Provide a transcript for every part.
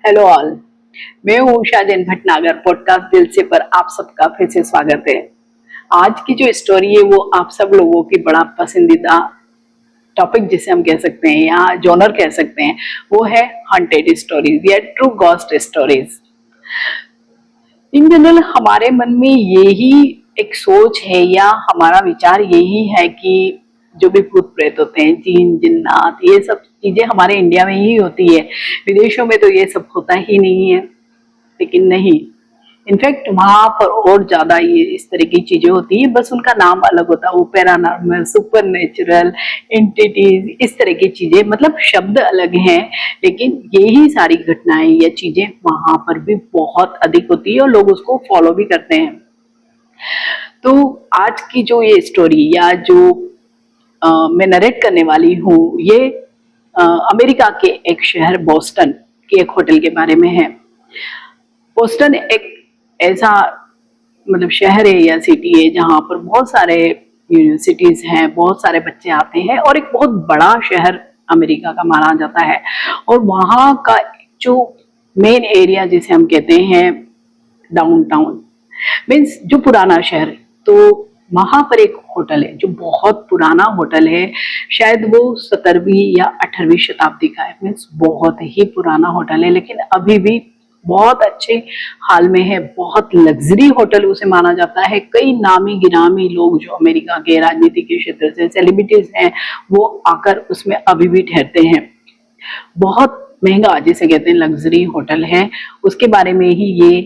Hello all. मैं हूँ Usha Jain Bhatnagar. Podcast दिल से पर आप सबका फिर से स्वागत है। आज की जो स्टोरी है वो आप सब लोगों की बड़ा पसंदीदा टॉपिक जिसे हम कह सकते हैं या जॉनर कह सकते हैं वो है हॉन्टेड स्टोरीज या true ghost stories. In general हमारे मन में यही एक सोच है या हमारा विचार यही है कि जो भी भूत प्रेत होते हैं, जीन जिन्नात, ये सब चीजें हमारे इंडिया में ही होती है। विदेशों में तो ये सब होता ही नहीं है। लेकिन नहीं, इनफैक्ट वहां पर और ज्यादा ये इस तरह की चीजें होती है, बस उनका नाम अलग होता है। वो पैरानॉर्मल, सुपर नेचुरल एंटिटीज, इस तरह की चीजें, मतलब शब्द अलग हैं, लेकिन यही सारी घटनाएं या चीजें वहां पर भी बहुत अधिक होती है और लोग उसको फॉलो भी करते हैं। तो आज की जो ये स्टोरी या जो मैं नरेट करने वाली हूँ, ये अमेरिका के एक शहर बोस्टन के एक होटल के बारे में है। बोस्टन एक ऐसा मतलब शहर है या सिटी है जहाँ पर बहुत सारे यूनिवर्सिटीज हैं, बहुत सारे बच्चे आते हैं और एक बहुत बड़ा शहर अमेरिका का माना जाता है। और वहाँ का जो मेन एरिया जिसे हम कहते हैं डाउनटाउन, मीन्स जो पुराना शहर, तो वहां पर एक होटल है जो बहुत पुराना होटल है। शायद वो 17वीं या 18वीं शताब्दी का है। मीन्स बहुत ही पुराना होटल है, लेकिन अभी भी बहुत अच्छे हाल में है। बहुत लग्जरी होटल उसे माना जाता है। कई नामी गिरामी लोग जो अमेरिका के राजनीति के क्षेत्र से सेलिब्रिटीज हैं वो आकर उसमें अभी भी ठहरते हैं। बहुत महंगा जिसे कहते हैं लग्जरी होटल है, उसके बारे में ही ये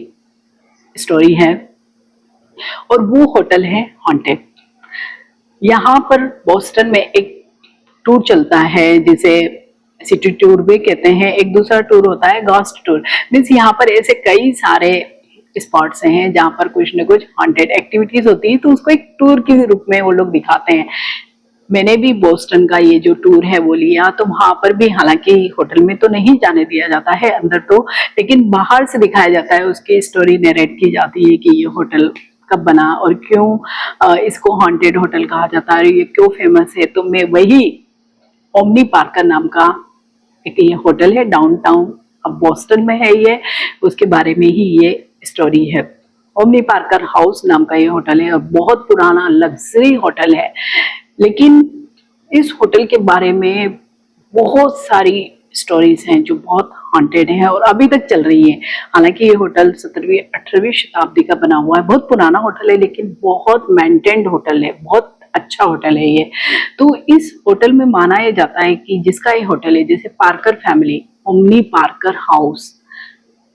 स्टोरी है। और वो होटल है हॉन्टेड। यहाँ पर बोस्टन में एक टूर चलता है जिसे सिटी टूर भी कहते हैं। एक दूसरा टूर होता है गॉस्ट टूर। मीन्स यहाँ पर ऐसे कई सारे स्पॉट्स हैं जहाँ पर कुछ न कुछ हॉन्टेड एक्टिविटीज होती है, तो उसको एक टूर के रूप में वो लोग दिखाते हैं। मैंने भी बोस्टन का ये जो टूर है वो लिया, तो वहां पर भी हालांकि होटल में तो नहीं जाने दिया जाता है अंदर तो, लेकिन बाहर से दिखाया जाता है। उसकी स्टोरी नरेट की जाती है कि ये होटल कब बना और क्यों इसको हॉन्टेड होटल कहा जाता है, ये क्यों फेमस है। तो मैं वही ओमनी पार्कर नाम का एक ये होटल है डाउनटाउन, अब बोस्टन में है ये, उसके बारे में ही ये स्टोरी है। ओमनी पार्कर हाउस नाम का ये होटल है और बहुत पुराना लग्जरी होटल है। लेकिन इस होटल के बारे में बहुत सारी स्टोरीज हैं जो बहुत हॉन्टेड हैं और अभी तक चल रही है। हालांकि ये होटल 17वीं 18वीं शताब्दी का बना हुआ है, बहुत पुराना होटल है, लेकिन बहुत मेंटेन्ड होटल है, बहुत अच्छा होटल है ये। तो इस होटल में माना यह जाता है कि जिसका ये होटल है, जैसे Parker family, omni Parker house,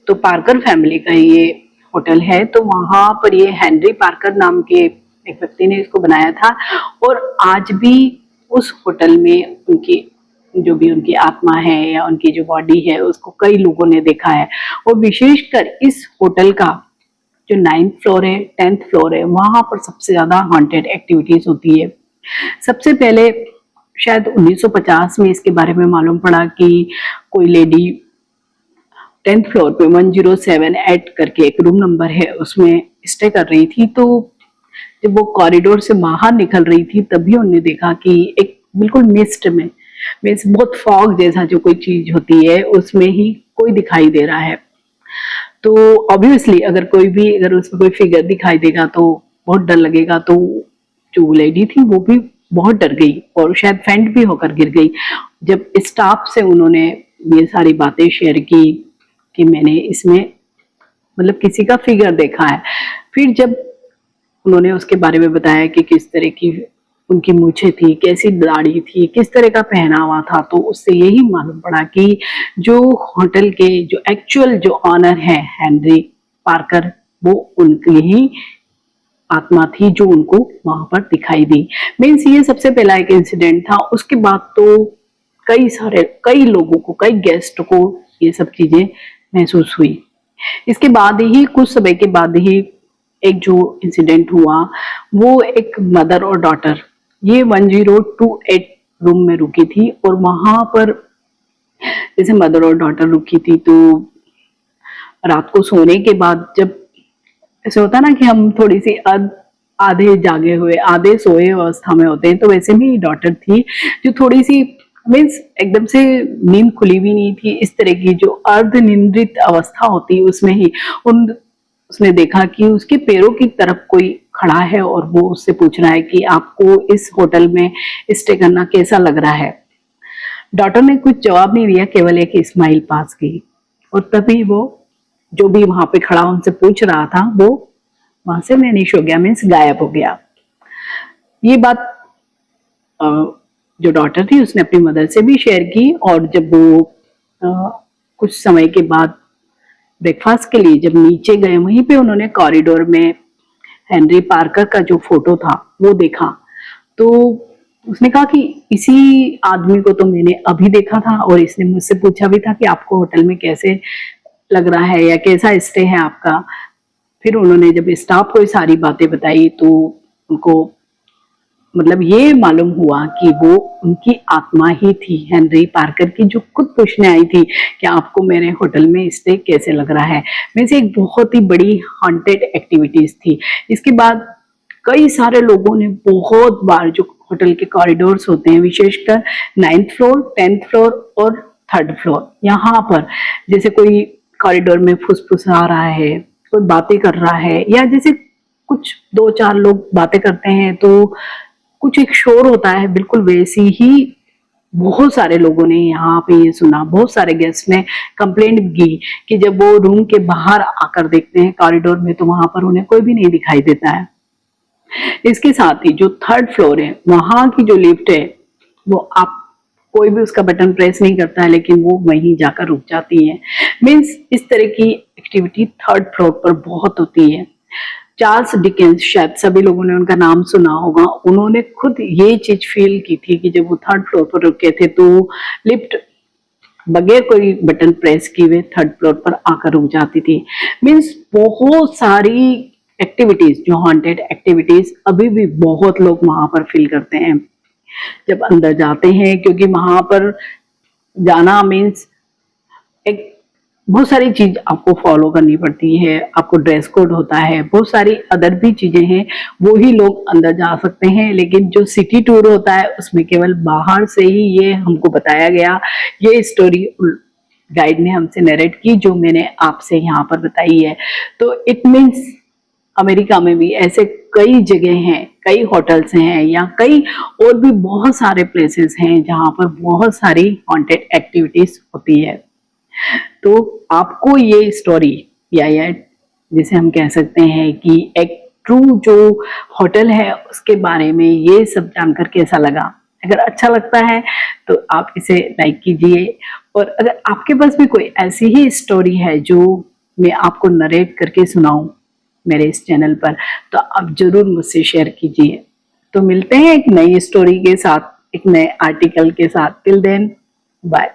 तो पार्कर फैमिली का ये होटल है। तो वहां पर ये हेनरी पार्कर नाम के एक व्यक्ति ने इसको बनाया था और आज भी उस होटल में उनकी जो भी उनकी आत्मा है या उनकी जो बॉडी है उसको कई लोगों ने देखा है। और विशेषकर इस होटल का जो 9th फ्लोर है, 10th फ्लोर है, वहां पर सबसे ज्यादा हॉन्टेड एक्टिविटीज होती है। सबसे पहले शायद 1950 में इसके बारे में मालूम पड़ा कि कोई लेडी 10th फ्लोर पे 1078 करके एक रूम नंबर है उसमें स्टे कर रही थी। तो जब वो कॉरिडोर से बाहर निकल रही थी तभी उन्होंने देखा कि एक बिल्कुल मिस्ट में, मीन्स बहुत फॉग जैसा जो कोई चीज होती है उसमें ही कोई दिखाई दे रहा है। तो ऑब्वियसली अगर उसमें कोई फिगर दिखाई देगा तो बहुत डर लगेगा। तो जो लेडी थी वो भी बहुत डर गई और शायद फेंट भी होकर गिर गई। जब स्टाफ से उन्होंने ये सारी बातें शेयर की कि मैंने इसमें मतलब किसी का फिगर देखा है, फिर जब उन्होंने उसके बारे में बताया कि किस तरह की उनकी मूछें थी, कैसी दाढ़ी थी, किस तरह का पहनावा था, तो उससे यही मालूम पड़ा कि जो होटल के जो एक्चुअल जो ऑनर है हेनरी पार्कर, वो उनकी ही आत्मा थी जो उनको वहां पर दिखाई दी। मीन्स ये सबसे पहला एक इंसिडेंट था। उसके बाद तो कई लोगों को, कई गेस्ट को ये सब चीजें महसूस हुई। इसके बाद ही कुछ समय के बाद ही एक जो इंसिडेंट हुआ वो एक मदर और डॉटर, ये 1028 रूम में रुकी थी और वहां पर जैसे मदर और डॉटर रुकी थी तो रात को सोने के बाद जब ऐसे होता ना कि हम थोड़ी सी आधे जागे हुए आधे सोए अवस्था में होते हैं, तो वैसे भी डॉटर थी जो थोड़ी सी मीन्स एकदम से नींद खुली भी नहीं थी, इस तरह की जो अर्धनिंद्रित अवस्था होती है उसमें ही उन उसने देखा कि उसके पैरों की तरफ कोई खड़ा है और वो उससे पूछ रहा है कि आपको इस होटल में स्टे करना कैसा लग रहा है। डॉक्टर ने कुछ जवाब नहीं दिया, केवल एक स्माइल पास की और तभी वो जो भी वहां पे खड़ा उनसे पूछ रहा था वो वहां से वैनिश हो गया, मीन्स गायब हो गया। ये बात जो डॉटर थी उसने अपनी मदर से भी शेयर की और जब वो कुछ समय के बाद ब्रेकफास्ट के लिए जब नीचे गए वहीं पे उन्होंने कॉरिडोर में हेनरी पार्कर का जो फोटो था वो देखा, तो उसने कहा कि इसी आदमी को तो मैंने अभी देखा था और इसने मुझसे पूछा भी था कि आपको होटल में कैसे लग रहा है या कैसा स्टे है आपका। फिर उन्होंने जब स्टाफ को ये सारी बातें बताई तो उनको मतलब ये मालूम हुआ कि वो उनकी आत्मा ही थी, हेनरी पार्कर की, जो खुद पूछने आई थी कि आपको मेरे होटल में स्टे कैसे लग रहा है। वैसे एक बहुत ही बड़ी हॉन्टेड एक्टिविटीज थी। इसके बाद कई सारे लोगों ने बहुत बार जो होटल के कॉरिडोर्स होते हैं, विशेषकर 9th फ्लोर, 10th फ्लोर और 3rd फ्लोर, यहाँ पर जैसे कोई कॉरिडोर में फुसफुसा रहा है, कोई बातें कर रहा है या जैसे कुछ 2-4 लोग बातें करते हैं तो कुछ एक शोर होता है, बिल्कुल वैसी ही बहुत सारे लोगों ने यहाँ पे ये सुना। बहुत सारे गेस्ट ने कंप्लेंट की कि जब वो रूम के बाहर आकर देखते हैं कॉरिडोर में तो वहां पर उन्हें कोई भी नहीं दिखाई देता है। इसके साथ ही जो 3rd फ्लोर है वहां की जो लिफ्ट है वो आप कोई भी उसका बटन प्रेस नहीं करता है लेकिन वो वहीं जाकर रुक जाती है। मीन्स इस तरह की एक्टिविटी 3rd फ्लोर पर बहुत होती है। चार्ल्स डिकेंस, शायद सभी लोगों ने उनका नाम सुना होगा, उन्होंने खुद ये चीज फील की थी कि जब वो 3rd फ्लोर पर रुके थे तो लिफ्ट बगैर कोई बटन प्रेस किए हुए 3rd फ्लोर पर आकर रुक जाती थी। मीन्स बहुत सारी एक्टिविटीज, जो हॉन्टेड एक्टिविटीज अभी भी बहुत लोग वहां पर फील करते हैं जब अंदर जाते हैं, क्योंकि वहां पर जाना मीन्स एक बहुत सारी चीज आपको फॉलो करनी पड़ती है, आपको ड्रेस कोड होता है, बहुत सारी अदर भी चीजें हैं, वो ही लोग अंदर जा सकते हैं। लेकिन जो सिटी टूर होता है उसमें केवल बाहर से ही ये हमको बताया गया। ये स्टोरी गाइड ने हमसे नरेट की जो मैंने आपसे यहाँ पर बताई है। तो इट मीन्स अमेरिका में भी ऐसे कई जगह हैं, कई होटल्स हैं या कई और भी बहुत सारे प्लेसेस हैं जहाँ पर बहुत सारी हॉन्टेड एक्टिविटीज होती है। तो आपको ये स्टोरी या जिसे हम कह सकते हैं कि एक ट्रू जो होटल है उसके बारे में ये सब जानकर कैसा लगा? अगर अच्छा लगता है तो आप इसे लाइक कीजिए और अगर आपके पास भी कोई ऐसी ही स्टोरी है जो मैं आपको नरेट करके सुनाऊं मेरे इस चैनल पर तो आप जरूर मुझसे शेयर कीजिए। तो मिलते हैं एक नई स्टोरी के साथ, एक नए आर्टिकल के साथ। Till then bye.